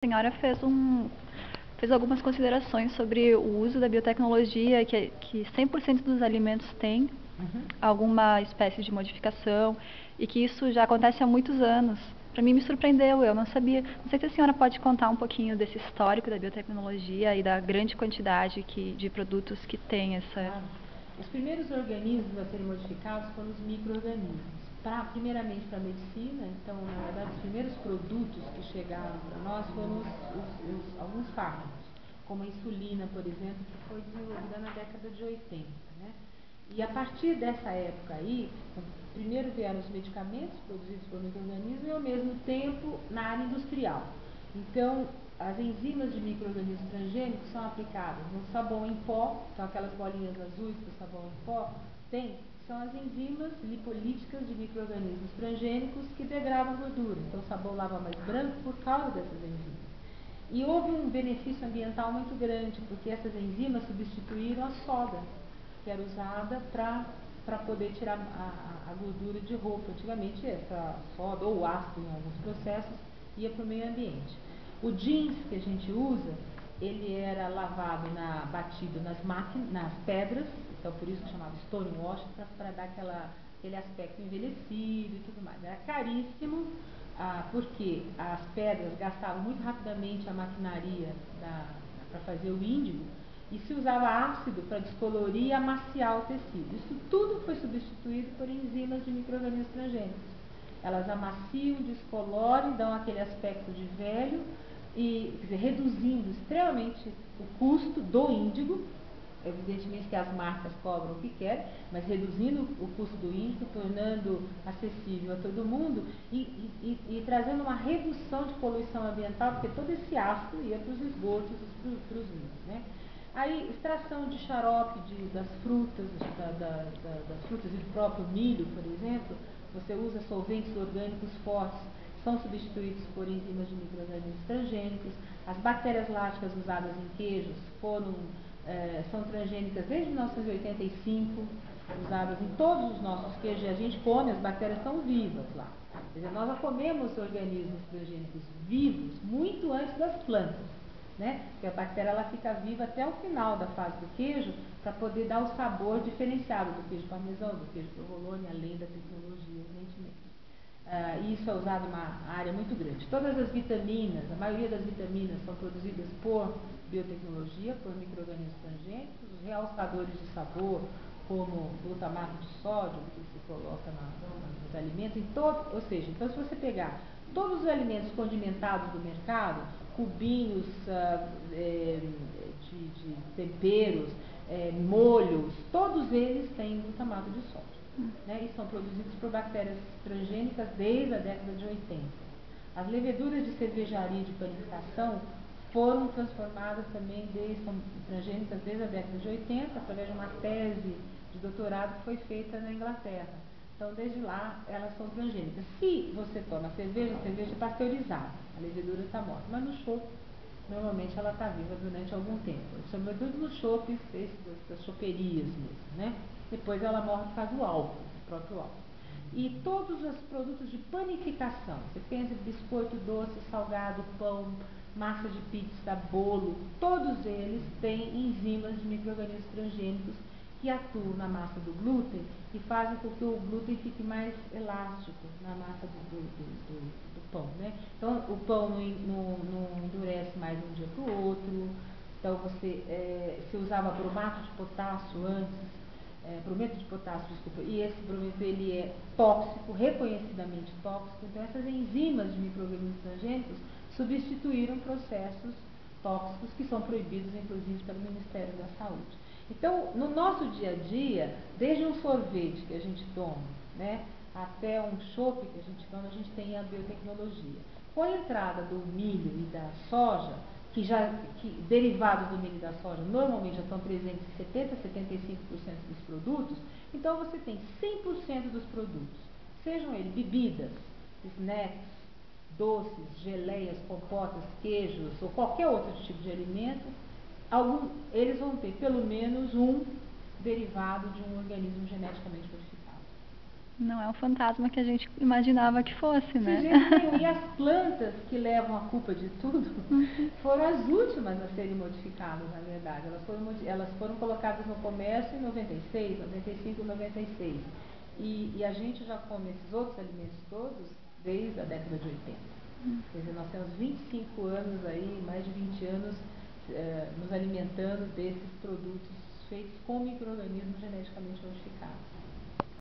A senhora fez algumas considerações sobre o uso da biotecnologia, que 100% dos alimentos têm alguma espécie de modificação e que isso já acontece há muitos anos. Para mim me surpreendeu, eu não sabia. Não sei se a senhora pode contar um pouquinho desse histórico da biotecnologia e da grande quantidade de produtos que tem essa... Os primeiros organismos a serem modificados foram os micro-organismos. Primeiramente para a medicina, então, na verdade, os primeiros produtos que chegaram para nós foram alguns fármacos, como a insulina, por exemplo, que foi desenvolvida na década de 80. Né? E a partir dessa época aí, primeiro vieram os medicamentos produzidos por micro-organismos e, ao mesmo tempo, na área industrial. Então, as enzimas de micro-organismos transgênicos são aplicadas no sabão em pó, então aquelas bolinhas azuis que o sabão em pó tem, são as enzimas lipolíticas de micro-organismos transgênicos que degradam gordura. Então o sabão lava mais branco por causa dessas enzimas. E houve um benefício ambiental muito grande, porque essas enzimas substituíram a soda, que era usada para poder tirar a gordura de roupa. Antigamente essa soda ou ácido em alguns processos ia para o meio ambiente. O jeans que a gente usa, ele era lavado, batido nas pedras, então por isso que chamava stonewash, para dar aquele aspecto envelhecido e tudo mais. Era caríssimo, porque as pedras gastavam muito rapidamente a maquinaria para fazer o índigo, e se usava ácido para descolorir e amaciar o tecido. Isso tudo foi substituído por enzimas de micro-organismos transgênicos. Elas amaciam, descoloram, dão aquele aspecto de velho, e, quer dizer, reduzindo extremamente o custo do índigo. Evidentemente que as marcas cobram o que querem, mas reduzindo o custo do índigo, tornando acessível a todo mundo e trazendo uma redução de poluição ambiental, porque todo esse ácido ia para os esgotos, para os rios. Né? Aí, extração de xarope das frutas, das frutas e do próprio milho, por exemplo, você usa solventes orgânicos fortes, são substituídos por enzimas de micro-organismos transgênicos. As bactérias láticas usadas em queijos são transgênicas desde 1985, usadas em todos os nossos queijos, e a gente come, as bactérias estão vivas lá. Quer dizer, nós já comemos organismos transgênicos vivos muito antes das plantas. Né? Porque a bactéria ela fica viva até o final da fase do queijo para poder dar o sabor diferenciado do queijo parmesão, do queijo provolone, além da tecnologia, evidentemente. E isso é usado numa área muito grande. Todas as vitaminas, a maioria das vitaminas são produzidas por biotecnologia, por micro-organismos transgênicos. Os realçadores de sabor, como glutamato de sódio, que se coloca nos alimentos, ou seja, então se você pegar todos os alimentos condimentados do mercado, cubinhos de temperos, molhos, todos eles têm glutamato de sódio. Né, e são produzidos por bactérias transgênicas desde a década de 80. As leveduras de cervejaria e de panificação foram transformadas também, são transgênicas desde a década de 80, através de uma tese de doutorado que foi feita na Inglaterra. Então, desde lá, elas são transgênicas. Se você toma cerveja, a cerveja é pasteurizada, a levedura está morta, mas no chopp, normalmente ela está viva durante algum tempo. Sobretudo nos chopps, das choperias mesmo, né? Depois ela morre por causa do álcool, do próprio álcool. E todos os produtos de panificação, você pensa em biscoito doce, salgado, pão, massa de pizza, bolo, todos eles têm enzimas de micro-organismos transgênicos que atuam na massa do glúten e fazem com que o glúten fique mais elástico na massa do pão. Né? Então o pão não endurece mais de um dia para o outro. Então se usava bromato de potássio antes, brometo de potássio, desculpa, e esse brometo ele é tóxico, reconhecidamente tóxico. Então essas enzimas de micro-organismos transgênicos substituíram processos tóxicos que são proibidos inclusive pelo Ministério da Saúde. Então no nosso dia a dia, desde um sorvete que a gente toma, né, até um chopp que a gente toma, a gente tem a biotecnologia. Com a entrada do milho e da soja, que derivados do milho e da soja normalmente já estão presentes em 70% a 75% dos produtos, então você tem 100% dos produtos, sejam eles bebidas, snacks, doces, geleias, compotas, queijos ou qualquer outro tipo de alimento, eles vão ter pelo menos um derivado de um organismo geneticamente modificado. Não é um fantasma que a gente imaginava que fosse, né? E as plantas que levam a culpa de tudo foram as últimas a serem modificadas, na verdade. Elas foram colocadas no comércio em 96, 95, 96. E a gente já come esses outros alimentos todos desde a década de 80. Quer dizer, nós temos 25 anos aí, mais de 20 anos, nos alimentando desses produtos feitos com micro-organismos geneticamente modificados.